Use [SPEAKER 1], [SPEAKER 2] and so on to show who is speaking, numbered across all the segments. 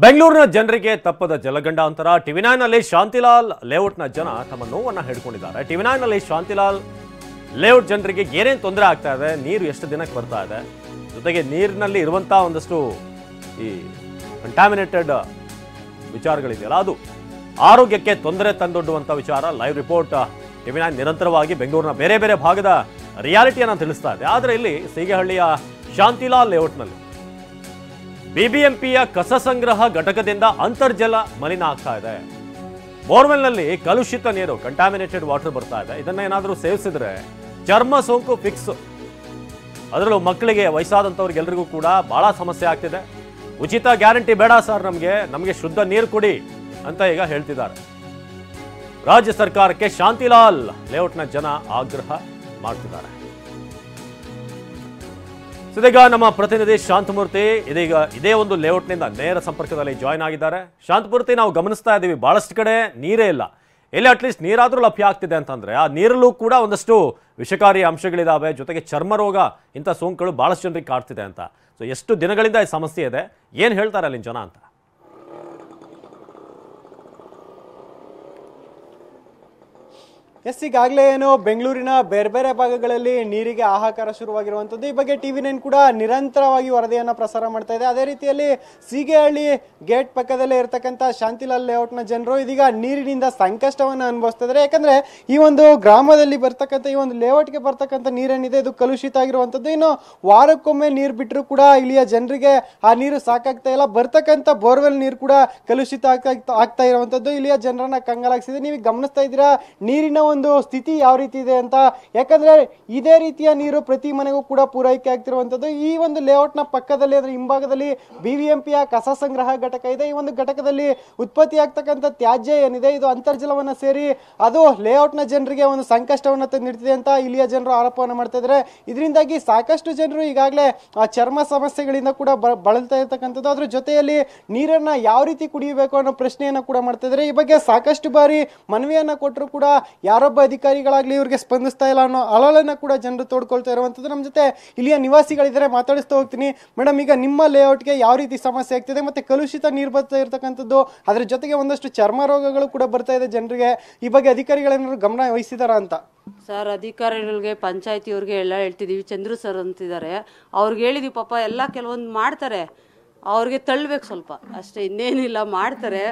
[SPEAKER 1] ಬೆಂಗಳೂರಿನ ಜನರಿಗೆ ತಪ್ಪದ ಜಲಗಂಡಾಂತರ ಟಿವಿ9 ನಲ್ಲಿ ಶಾಂತಿಲಾಲ್ ಲೇಔಟ್ನ ಜನ ತಮ್ಮ ನೋವನ್ನು ಹಿಡ್ಕೊಂಡಿದ್ದಾರೆ. ಟಿವಿ9 ನಲ್ಲಿ ಶಾಂತಿಲಾಲ್ ಲೇಔಟ್ ಜನರಿಗೆ ಏನೇನು ತೊಂದರೆ ಆಗ್ತಾ ಇದೆ, ನೀರು ಎಷ್ಟು ದಿನಕ್ಕೆ ಬರ್ತಾ ಇದೆ, ಜೊತೆಗೆ ನೀರಿನಲ್ಲಿ ಇರುವಂತಹ ಒಂದಷ್ಟು ಈ ಕಂಟಾಮಿನೇಟೆಡ್ ವಿಚಾರಗಳಿದೆಯಲ್ಲ ಅದು ಆರೋಗ್ಯಕ್ಕೆ ತೊಂದರೆ ತಂದೊಡ್ಡುವಂತ ವಿಚಾರ. ಲೈವ್ ರಿಪೋರ್ಟ್ ಟಿವಿ9 ನಿರಂತರವಾಗಿ ಬೆಂಗಳೂರಿನ ಬೇರೆ ಬೇರೆ ಭಾಗದ ರಿಯಾಲಿಟಿಯನ್ನು ತಿಳಿಸ್ತಾ ಇದೆ. ಆದರೆ ಇಲ್ಲಿ ಸೀಗೆಹಳ್ಳಿಯ ಶಾಂತಿಲಾಲ್ ಲೇಔಟ್ನಲ್ಲಿ ಬಿಬಿಎಂಪಿಯ ಕಸ ಸಂಗ್ರಹ ಘಟಕದಿಂದ ಅಂತರ್ಜಲ ಮಲಿನ ಆಗ್ತಾ ಇದೆ. ಬೋರ್ವೆಲ್ನಲ್ಲಿ ಕಲುಷಿತ ನೀರು, ಕಂಟಾಮಿನೇಟೆಡ್ ವಾಟರ್ ಬರ್ತಾ ಇದೆ. ಇದನ್ನ ಏನಾದರೂ ಸೇವಿಸಿದ್ರೆ ಚರ್ಮ ಸೋಂಕು ಫಿಕ್ಸ್. ಅದರಲ್ಲೂ ಮಕ್ಕಳಿಗೆ, ವಯಸ್ಸಾದಂಥವ್ರಿಗೆ ಎಲ್ರಿಗೂ ಕೂಡ ಬಹಳ ಸಮಸ್ಯೆ ಆಗ್ತಿದೆ. ಉಚಿತ ಗ್ಯಾರಂಟಿ ಬೇಡ ಸರ್, ನಮಗೆ ಶುದ್ಧ ನೀರು ಕೊಡಿ ಅಂತ ಈಗ ಹೇಳ್ತಿದ್ದಾರೆ. ರಾಜ್ಯ ಸರ್ಕಾರಕ್ಕೆ ಶಾಂತಿಲಾಲ್ ಲೇಔಟ್ನ ಜನ ಆಗ್ರಹ ಮಾಡ್ತಿದ್ದಾರೆ. ಇದೀಗ ನಮ್ಮ ಪ್ರತಿನಿಧಿ ಶಾಂತಮೂರ್ತಿ ಇದೀಗ ಇದೇ ಒಂದು ಲೇಔಟ್ನಿಂದ ನೇರ ಸಂಪರ್ಕದಲ್ಲಿ ಜಾಯ್ನ್ ಆಗಿದ್ದಾರೆ. ಶಾಂತಮೂರ್ತಿ, ನಾವು ಗಮನಿಸ್ತಾ ಇದ್ದೀವಿ ಬಹಳಷ್ಟು ಕಡೆ ನೀರೇ ಇಲ್ಲ. ಎಲ್ಲಿ ಅಟ್ಲೀಸ್ಟ್ ನೀರಾದ್ರೂ ಲಭ್ಯ ಆಗ್ತಿದೆ ಅಂತಂದ್ರೆ ಆ ನೀರಲ್ಲೂ ಕೂಡ ಒಂದಷ್ಟು ವಿಷಕಾರಿ ಅಂಶಗಳಿದಾವೆ. ಜೊತೆಗೆ ಚರ್ಮ ರೋಗ, ಇಂಥ ಸೋಂಕುಗಳು ಬಹಳಷ್ಟು ಜನರಿಗೆ ಕಾಡ್ತಿದೆ ಅಂತ. ಸೊ ಎಷ್ಟು ದಿನಗಳಿಂದ ಈ ಸಮಸ್ಯೆ ಇದೆ, ಏನ್ ಹೇಳ್ತಾರೆ ಅಲ್ಲಿನ ಜನ ಅಂತ?
[SPEAKER 2] ಈಗಾಗಲೇ ಏನು ಬೆಂಗಳೂರಿನ ಬೇರೆ ಬೇರೆ ಭಾಗಗಳಲ್ಲಿ ನೀರಿಗೆ ಹಾಹಾಕಾರ ಶುರುವಾಗಿರುವಂಥದ್ದು. ಈ ಬಗ್ಗೆ ಟಿವಿ9 ಕೂಡ ನಿರಂತರವಾಗಿ ವರದಿಯನ್ನು ಪ್ರಸಾರ ಮಾಡ್ತಾ ಇದೆ. ಅದೇ ರೀತಿಯಲ್ಲಿ ಸೀಗೆಹಳ್ಳಿ ಗೇಟ್ ಪಕ್ಕದಲ್ಲೇ ಇರತಕ್ಕಂಥ ಶಾಂತಿಲಾಲ್ ಲೇಔಟ್ನ ಜನರು ಇದೀಗ ನೀರಿನಿಂದ ಸಂಕಷ್ಟವನ್ನು ಅನುಭವಿಸ್ತಾ ಇದ್ದಾರೆ. ಯಾಕಂದ್ರೆ ಈ ಒಂದು ಗ್ರಾಮದಲ್ಲಿ ಬರ್ತಕ್ಕಂಥ ಈ ಒಂದು ಲೇಔಟ್ಗೆ ಬರ್ತಕ್ಕಂಥ ನೀರೇನಿದೆ ಇದು ಕಲುಷಿತ ಆಗಿರುವಂಥದ್ದು. ಇನ್ನು ವಾರಕ್ಕೊಮ್ಮೆ ನೀರು ಬಿಟ್ಟರು ಕೂಡ ಇಲ್ಲಿಯ ಜನರಿಗೆ ಆ ನೀರು ಸಾಕಾಗ್ತಾ ಇಲ್ಲ. ಬರ್ತಕ್ಕಂಥ ಬೋರ್ವೆಲ್ ನೀರು ಕೂಡ ಕಲುಷಿತ ಆಗ್ತಾ ಇರುವಂಥದ್ದು ಇಲ್ಲಿಯ ಜನರನ್ನ ಕಂಗಾಲಾಗಿಸಿದೆ. ನೀವು ಗಮನಿಸ್ತಾ ಇದ್ದೀರಾ ನೀರಿನ ಒಂದು ಸ್ಥಿತಿ ಯಾವ ರೀತಿ ಇದೆ ಅಂತ. ಯಾಕಂದ್ರೆ ಇದೇ ರೀತಿಯ ನೀರು ಪ್ರತಿ ಮನೆಗೂ ಕೂಡ ಪೂರೈಕೆ ಆಗ್ತಿರುವಂತದ್ದು. ಈ ಒಂದು ಲೇಔಟ್ ನ ಪಕ್ಕದಲ್ಲಿ ಅಂದ್ರೆ ಹಿಂಭಾಗದಲ್ಲಿ ಬಿಬಿಎಂಪಿಯ ಕಸ ಸಂಗ್ರಹ ಘಟಕ ಇದೆ. ಈ ಒಂದು ಘಟಕದಲ್ಲಿ ಉತ್ಪತ್ತಿ ಆಗ್ತಕ್ಕಂಥ ತ್ಯಾಜ್ಯ ಏನಿದೆ ಇದು ಅಂತರ್ಜಲವನ್ನ ಸೇರಿ ಅದು ಲೇಔಟ್ ನ ಜನರಿಗೆ ಒಂದು ಸಂಕಷ್ಟವನ್ನ ತಂದಿಡ್ತಿದೆ ಅಂತ ಇಲ್ಲಿಯ ಜನರು ಆರೋಪವನ್ನು ಮಾಡ್ತಾ ಇದ್ದಾರೆ. ಇದರಿಂದಾಗಿ ಸಾಕಷ್ಟು ಜನರು ಈಗಾಗಲೇ ಚರ್ಮ ಸಮಸ್ಯೆಗಳಿಂದ ಕೂಡ ಬಳಲ್ತಾ ಇರ್ತಕ್ಕಂಥದ್ದು. ಅದ್ರ ಜೊತೆಯಲ್ಲಿ ನೀರನ್ನ ಯಾವ ರೀತಿ ಕುಡಿಯಬೇಕು ಅನ್ನೋ ಪ್ರಶ್ನೆಯನ್ನ ಕೂಡ ಮಾಡ್ತಾ ಇದ್ದಾರೆ. ಈ ಬಗ್ಗೆ ಸಾಕಷ್ಟು ಬಾರಿ ಮನವಿಯನ್ನ ಕೊಟ್ಟರು ಕೂಡ ಯಾರೊಬ್ಬ ಅಧಿಕಾರಿಗಳಾಗ್ಲಿ ಇವ್ರಿಗೆ ಸ್ಪಂದಿಸ್ತಾ ಇಲ್ಲ ಅನ್ನೋ ಅಳಲನ್ನ ಕೂಡ ಜನರು ತೋಡ್ಕೊಳ್ತಾ ಇರುವಂತದ್ದು. ನಮ್ಮ ಜೊತೆ ಇಲ್ಲಿಯ ನಿವಾಸಿಗಳಿದ್ದಾರೆ, ಮಾತಾಡಿಸ್ತಾ ಹೋಗ್ತೀನಿ. ಮೇಡಮ್, ಈಗ ನಿಮ್ಮ ಲೇಔಟ್ಗೆ ಯಾವ ರೀತಿ ಸಮಸ್ಯೆ ಆಗ್ತಿದೆ, ಮತ್ತೆ ಕಲುಷಿತ ನೀರು ಬರ್ತಾ ಇರ್ತಕ್ಕಂಥದ್ದು, ಅದ್ರ ಜೊತೆಗೆ ಒಂದಷ್ಟು ಚರ್ಮ ರೋಗಗಳು ಕೂಡ ಬರ್ತಾ ಇದೆ ಜನರಿಗೆ, ಈ ಬಗ್ಗೆ ಅಧಿಕಾರಿಗಳೇನಾದ್ರು ಗಮನ ವಹಿಸಿದಾರ ಅಂತ?
[SPEAKER 3] ಸರ್, ಅಧಿಕಾರಿಗಳಿಗೆ ಪಂಚಾಯತಿಯವ್ರಿಗೆ ಎಲ್ಲ ಹೇಳ್ತಿದೀವಿ. ಚಂದ್ರು ಸರ್ ಅಂತಿದ್ದಾರೆ, ಅವ್ರಿಗೆ ಹೇಳಿದೀವಿ. ಪಾಪ ಎಲ್ಲ ಕೆಲವೊಂದು ಮಾಡ್ತಾರೆ, ಅವ್ರಿಗೆ ತಳ್ಳಬೇಕು ಸ್ವಲ್ಪ ಅಷ್ಟೇ, ಇನ್ನೇನಿಲ್ಲ, ಮಾಡ್ತಾರೆ.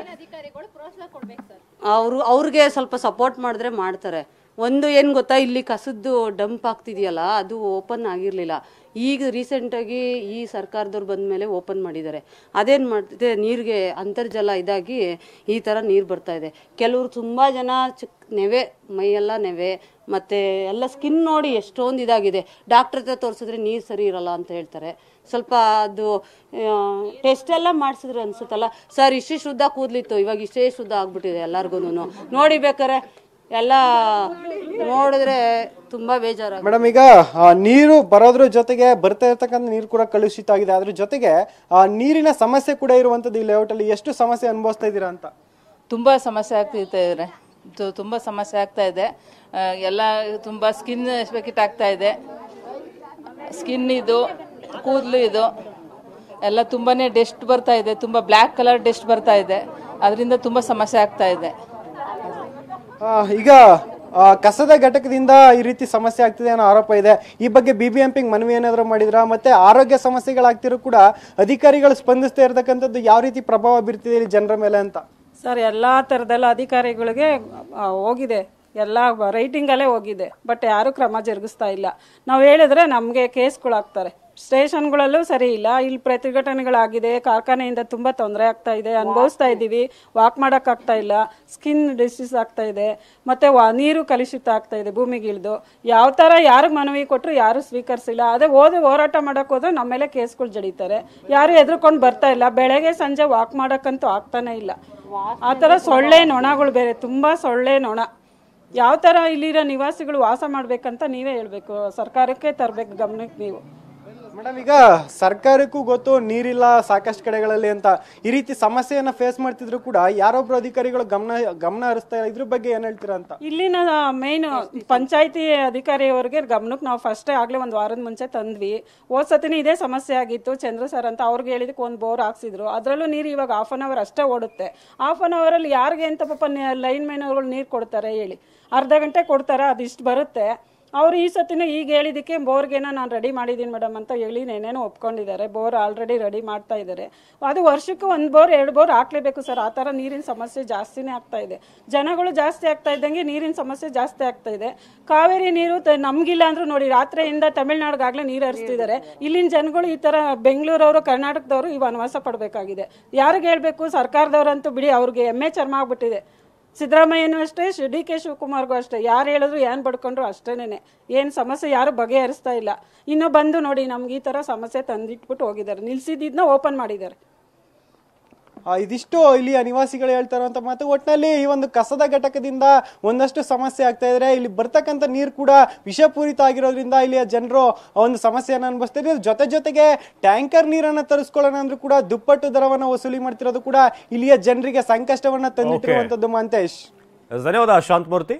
[SPEAKER 3] ಅವ್ರಿಗೆ ಸ್ವಲ್ಪ ಸಪೋರ್ಟ್ ಮಾಡಿದ್ರೆ ಮಾಡ್ತಾರೆ. ಒಂದು ಏನು ಗೊತ್ತಾ, ಇಲ್ಲಿ ಕಸದ್ದು ಡಂಪ್ ಆಗ್ತಿದೆಯಲ್ಲ ಅದು ಓಪನ್ ಆಗಿರಲಿಲ್ಲ. ಈಗ ರೀಸೆಂಟಾಗಿ ಈ ಸರ್ಕಾರದವ್ರು ಬಂದ ಮೇಲೆ ಓಪನ್ ಮಾಡಿದ್ದಾರೆ. ಅದೇನು ಮಾಡ್ತಿದೆ, ನೀರಿಗೆ ಅಂತರ್ಜಲ ಇದಾಗಿ ಈ ಥರ ನೀರು ಬರ್ತಾ ಇದೆ. ಕೆಲವರು ತುಂಬ ಜನ ನೆವೆ, ಮೈಯೆಲ್ಲ ನೆವೆ, ಮತ್ತು ಎಲ್ಲ ಸ್ಕಿನ್ ನೋಡಿ ಎಷ್ಟೊಂದು ಇದಾಗಿದೆ. ಡಾಕ್ಟ್ರ್ ಹತ್ರ ತೋರಿಸಿದ್ರೆ ನೀರು ಸರಿ ಇರಲ್ಲ ಅಂತ ಹೇಳ್ತಾರೆ. ಸ್ವಲ್ಪ ಅದು ಟೆಸ್ಟ್ ಎಲ್ಲ ಮಾಡಿಸಿದ್ರೆ ಅನ್ಸುತ್ತಲ್ಲ ಸರ್, ಇಷ್ಟೇ ಶುದ್ಧ ಕೂದಲಿತ್ತು, ಇವಾಗ ಇಷ್ಟೇ ಶುದ್ಧ ಆಗ್ಬಿಟ್ಟಿದೆ ಎಲ್ಲರಿಗೂ ನೋಡಿ. ಬೇಕಾರೆ ಎಲ್ಲ ನೋಡಿದ್ರೆ ತುಂಬಾ ಬೇಜಾರ.
[SPEAKER 2] ಮೇಡಮ್, ಈಗ ನೀರು ಬರೋದ್ರ ಜೊತೆಗೆ ಬರ್ತಾ ಇರ್ತಕ್ಕಂಥ ನೀರು ಕೂಡ ಕಲುಷಿತ ಆಗಿದೆ. ಅದ್ರ ಜೊತೆಗೆ ನೀರಿನ ಸಮಸ್ಯೆ ಕೂಡ ಇರುವಂತದ್ದು. ಈ ಲೇಔಟ್ ಅಲ್ಲಿ ಎಷ್ಟು ಸಮಸ್ಯೆ ಅನುಭವಿಸ್ತಾ ಇದ್ದೀರಾ ಅಂತ?
[SPEAKER 4] ತುಂಬಾ ಸಮಸ್ಯೆ ಆಗ್ತಿದೆ, ತುಂಬಾ ಸಮಸ್ಯೆ ಆಗ್ತಾ ಇದೆ. ಎಲ್ಲ ತುಂಬಾ ಸ್ಕಿನ್ ಎಫೆಕ್ಟ್ ಆಗ್ತಾ ಇದೆ. ಸ್ಕಿನ್ ಇದು, ಕೂದಲು ಇದು ಎಲ್ಲ ತುಂಬಾನೇ ಡೆಸ್ಟ್ ಬರ್ತಾ ಇದೆ. ತುಂಬಾ ಬ್ಲ್ಯಾಕ್ ಕಲರ್ ಡೆಸ್ಟ್ ಬರ್ತಾ ಇದೆ. ಅದರಿಂದ ತುಂಬಾ ಸಮಸ್ಯೆ ಆಗ್ತಾ ಇದೆ.
[SPEAKER 2] ಈಗ ಕಸದ ಘಟಕದಿಂದ ಈ ರೀತಿ ಸಮಸ್ಯೆ ಆಗ್ತಿದೆ ಅನ್ನೋ ಆರೋಪ ಇದೆ. ಈ ಬಗ್ಗೆ ಬಿಬಿಎಂಪಿ ಮನವಿ ಏನಾದರೂ ಮಾಡಿದ್ರ? ಮತ್ತೆ ಆರೋಗ್ಯ ಸಮಸ್ಯೆಗಳಾಗ್ತಿರೋ ಕೂಡ ಅಧಿಕಾರಿಗಳು ಸ್ಪಂದಿಸ್ತಾ ಇರತಕ್ಕಂಥದ್ದು ಯಾವ ರೀತಿ ಪ್ರಭಾವ ಬೀರ್ತಿದೆ ಇಲ್ಲಿ ಜನರ ಮೇಲೆ ಅಂತ?
[SPEAKER 5] ಸರ್, ಎಲ್ಲ ಥರದೆಲ್ಲ ಅಧಿಕಾರಿಗಳಿಗೆ ಹೋಗಿದೆ, ಎಲ್ಲ ರೈಟಿಂಗಲ್ಲೇ ಹೋಗಿದೆ. ಬಟ್ ಯಾರೂ ಕ್ರಮ ಜರುಗಿಸ್ತಾ ಇಲ್ಲ. ನಾವು ಹೇಳಿದ್ರೆ ನಮಗೆ ಕೇಸ್ಗಳಾಗ್ತಾರೆ. ಸ್ಟೇಷನ್ಗಳಲ್ಲೂ ಸರಿ ಇಲ್ಲ. ಇಲ್ಲಿ ಪ್ರತಿಭಟನೆಗಳಾಗಿದೆ. ಕಾರ್ಖಾನೆಯಿಂದ ತುಂಬ ತೊಂದರೆ ಆಗ್ತಾ ಇದೆ, ಅನುಭವಿಸ್ತಾ ಇದ್ದೀವಿ. ವಾಕ್ ಮಾಡೋಕ್ಕಾಗ್ತಾ ಇಲ್ಲ, ಸ್ಕಿನ್ ಡಿಸೀಸ್ ಆಗ್ತಾ ಇದೆ, ಮತ್ತು ನೀರು ಕಲುಷಿತ ಆಗ್ತಾ ಇದೆ ಭೂಮಿಗಿಳಿದು. ಯಾವ ಥರ ಯಾರಿಗೆ ಮನವಿ ಕೊಟ್ಟರು ಯಾರು ಸ್ವೀಕರಿಸಿಲ್ಲ. ಅದೇ ಹೋರಾಟ ಮಾಡೋಕೆ ಹೋದ್ರೆ ನಮ್ಮ ಮೇಲೆ ಕೇಸ್ಗಳು ಜಡೀತಾರೆ. ಯಾರು ಎದುರ್ಕೊಂಡು ಬರ್ತಾ ಇಲ್ಲ. ಬೆಳಗ್ಗೆ ಸಂಜೆ ವಾಕ್ ಮಾಡೋಕ್ಕಂತೂ ಆಗ್ತಾನೆ ಇಲ್ಲ. ಆ ಥರ ಸೊಳ್ಳೆ ನೊಣಗಳು ಬೇರೆ, ತುಂಬ ಸೊಳ್ಳೆ ನೊಣ. ಯಾವ ಥರ ಇಲ್ಲಿರೋ ನಿವಾಸಿಗಳು ವಾಸ ಮಾಡಬೇಕಂತ ನೀವೇ ಹೇಳಬೇಕು, ಸರ್ಕಾರಕ್ಕೆ ತರಬೇಕು ಗಮನಕ್ಕೆ ನೀವು.
[SPEAKER 2] ಮೇಡಮ್, ಈಗ ಸರ್ಕಾರಕ್ಕೂ ಗೊತ್ತು ನೀರಿಲ್ಲ ಸಾಕಷ್ಟು ಕಡೆಗಳಲ್ಲಿ ಅಂತ, ಈ ರೀತಿ ಸಮಸ್ಯೆಯನ್ನ ಫೇಸ್ ಮಾಡ್ತಿದ್ರು ಕೂಡ ಯಾರೊಬ್ರು ಅಧಿಕಾರಿಗಳು ಗಮನ ಹರಿಸ್ತಾ ಇಲ್ಲ, ಇದ್ರ ಬಗ್ಗೆ ಏನ್ ಹೇಳ್ತೀರಾ ಅಂತ?
[SPEAKER 5] ಇಲ್ಲಿನ ಮೇನ್ ಪಂಚಾಯತಿ ಅಧಿಕಾರಿಯವರಿಗೆ ಗಮನಕ್ಕೆ ನಾವು ಫಸ್ಟೇ ಆಗ್ಲೇ ಒಂದು ವಾರದ ಮುಂಚೆ ತಂದ್ವಿ. ಹೋದ್ ಸತಿನೇ ಇದೇ ಸಮಸ್ಯೆ ಆಗಿತ್ತು. ಚಂದ್ರ ಸರ್ ಅಂತ ಅವ್ರಿಗೆ ಹೇಳಿದಕ್ಕೆ ಒಂದು ಬೋರ್ ಹಾಕ್ಸಿದ್ರು. ಅದರಲ್ಲೂ ನೀರು ಇವಾಗ 1/2 ಅವರ್ ಅಷ್ಟೇ ಓಡುತ್ತೆ. 1/2 ಅವರಲ್ಲಿ ಯಾರಿಗೆ ಅಂತ ಪಾಪ ಲೈನ್ ಮ್ಯಾನ್ ಅವರು ನೀರು ಕೊಡ್ತಾರೆ ಹೇಳಿ? ಅರ್ಧ ಗಂಟೆ ಕೊಡ್ತಾರೆ, ಅದಿಷ್ಟು ಬರುತ್ತೆ. ಅವ್ರು ಈ ಸತಿನೂ ಈಗ ಹೇಳಿದಕ್ಕೆ ಬೋರ್ಗೇನ ನಾನು ರೆಡಿ ಮಾಡಿದ್ದೀನಿ ಮೇಡಮ್ ಅಂತ ಹೇಳಿ ನೇನೇನೋ ಒಪ್ಕೊಂಡಿದ್ದಾರೆ. ಬೋರ್ ಆಲ್ರೆಡಿ ರೆಡಿ ಮಾಡ್ತಾ ಇದ್ದಾರೆ. ಅದು ವರ್ಷಕ್ಕೆ 1 ಬೋರ್ 2 ಬೋರ್ ಹಾಕ್ಲೇಬೇಕು ಸರ್. ಆ ಥರ ನೀರಿನ ಸಮಸ್ಯೆ ಜಾಸ್ತಿನೇ ಆಗ್ತಾ ಇದೆ. ಜನಗಳು ಜಾಸ್ತಿ ಆಗ್ತಾ ಇದ್ದಂಗೆ ನೀರಿನ ಸಮಸ್ಯೆ ಜಾಸ್ತಿ ಆಗ್ತಾ ಇದೆ. ಕಾವೇರಿ ನೀರು ನಮಗಿಲ್ಲ ಅಂದ್ರೂ ನೋಡಿ, ರಾತ್ರಿಯಿಂದ ತಮಿಳ್ನಾಡಿಗಾಗಲೇ ನೀರು ಹರಿಸ್ತಿದ್ದಾರೆ. ಇಲ್ಲಿನ ಜನಗಳು ಈ ಥರ ಬೆಂಗಳೂರವರು ಕರ್ನಾಟಕದವರು ಈ ವನವಾಸ ಪಡಬೇಕಾಗಿದೆ. ಯಾರಿಗೆ ಹೇಳಬೇಕು? ಸರ್ಕಾರದವ್ರಂತೂ ಬಿಡಿ, ಅವ್ರಿಗೆ ಎಮ್ಮೆ ಚರ್ಮ ಆಗ್ಬಿಟ್ಟಿದೆ. ಸಿದ್ದರಾಮಯ್ಯನೂ ಅಷ್ಟೇ, DK ಶಿವಕುಮಾರ್ಗೂ ಅಷ್ಟೇ. ಯಾರು ಹೇಳಿದ್ರು ಏನು ಬಡ್ಕೊಂಡ್ರು ಅಷ್ಟೇನೆ. ಏನು ಸಮಸ್ಯೆ ಯಾರು ಬಗೆಹರಿಸ್ತಾ ಇಲ್ಲ. ಇನ್ನೂ ಬಂದು ನೋಡಿ ನಮ್ಗೆ ಈ ಥರ ಸಮಸ್ಯೆ ತಂದಿಟ್ಬಿಟ್ಟು ಹೋಗಿದ್ದಾರೆ. ನಿಲ್ಸಿದ್ದನ್ನ ಓಪನ್ ಮಾಡಿದ್ದಾರೆ.
[SPEAKER 2] ಇದಿಷ್ಟು ಇಲ್ಲಿಯ ನಿವಾಸಿಗಳು ಹೇಳ್ತಾ ಇರುವಂತ ಮಾತು. ಒಟ್ಟಿನಲ್ಲಿ ಈ ಒಂದು ಕಸದ ಘಟಕದಿಂದ ಒಂದಷ್ಟು ಸಮಸ್ಯೆ ಆಗ್ತಾ ಇದ್ರೆ, ಇಲ್ಲಿ ಬರ್ತಕ್ಕಂಥ ನೀರು ಕೂಡ ವಿಷಪೂರಿತ ಆಗಿರೋದ್ರಿಂದ ಇಲ್ಲಿಯ ಜನರು ಒಂದು ಸಮಸ್ಯೆಯನ್ನು ಅನುಭವಿಸ್ತಾರೆ. ಜೊತೆಗೆ ಟ್ಯಾಂಕರ್ ನೀರನ್ನ ತರಿಸ್ಕೊಳ್ಳೋಣ ಅಂದ್ರೂ ಕೂಡ ದುಪ್ಪಟ್ಟು ದರವನ್ನು ವಸೂಲಿ ಮಾಡ್ತಿರೋದು ಕೂಡ ಇಲ್ಲಿಯ ಜನರಿಗೆ ಸಂಕಷ್ಟವನ್ನ ತಂದಿಟ್ಟಿರುವಂತದ್ದು. ಮಂತೇಶ್,
[SPEAKER 1] ಧನ್ಯವಾದ ಶಾಂತಮೂರ್ತಿ.